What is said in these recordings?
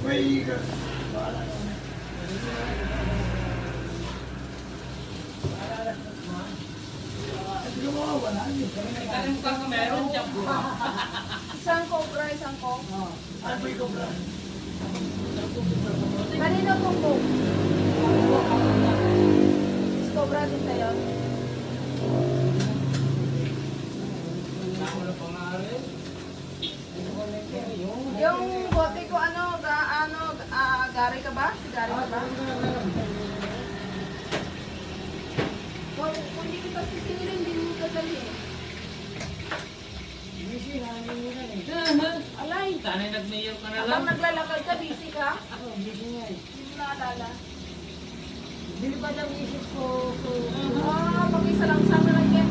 May bahala na. Ito mo, wala niyo. Ikalim ka ka meron dyan po. Isang cobra, isang ko. Ano po yung cobra? Kanino pong book? Cobra din tayo. Yung bote ko gari ka ba? Gari ka ba? Kung hindi kita sisingilin, hindi mo kadali. Alay, tanay nag-mayor ka na lang. Habang naglalakad ka, busy ka? Hindi mo naalala. Hindi ba daw isip ko? Pag-isa lang sa akin lang yan.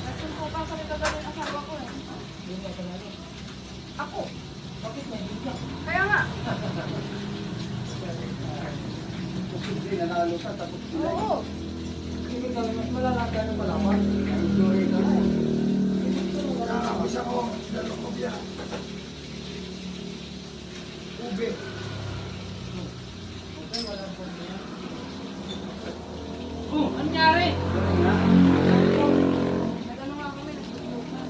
Nagsunko pa sa nagkagawin asawa ko eh. Ako. Bakit may bigla? Kaya nga. Hindi nanalo ka, tapos sila. Oo. Hindi ka mas malalaka na malaman. Enjoy ka na. Isa ko, dalawang kopya. Ube. Okay, walang problema. Oh, ano nangyari? Nagano nga kami, nagsusukan.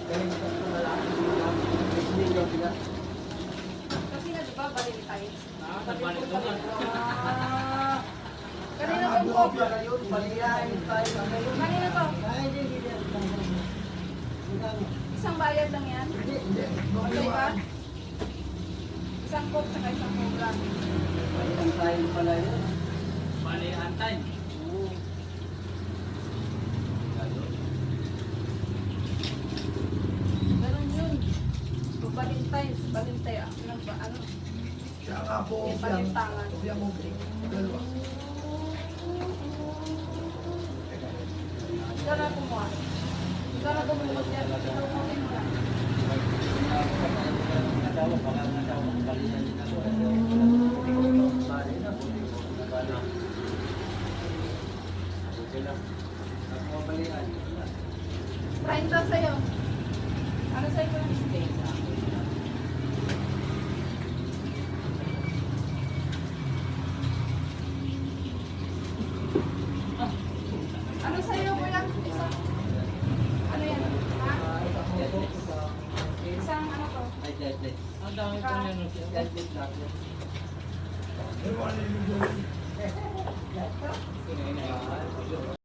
Galing ka sa lalaki sila. Listening daw sila. Kasi nga diba, Valentine's. Nagbalik ko na. Kanina bang Buo pop? pala Yun, baliyahin tayo sa ngayon. Kanina to? Ay, hindi. Isang bayad lang yan? Hindi, hindi. Okay ba? Isang pop saka isang cobra. Baliyahin tayo pala yun. Bali, antay. Oo. Ganun yun. Pag Valentine's, ano? Siya nga po, May kopya. palintangan. Kopya mo, dalawa. Ikaw na kumuha. Ikaw na bumukod yan. Ikaw mo rin mo lang. Baliyahin. 30 sa'yo. Ano sa'yo ko yung steak? Ano sa'yo kuya? Ano yan? Ha? Isang ano to? Ay, deadly. Ang dami po niya no siya. Deadly lang. Dalawa na yung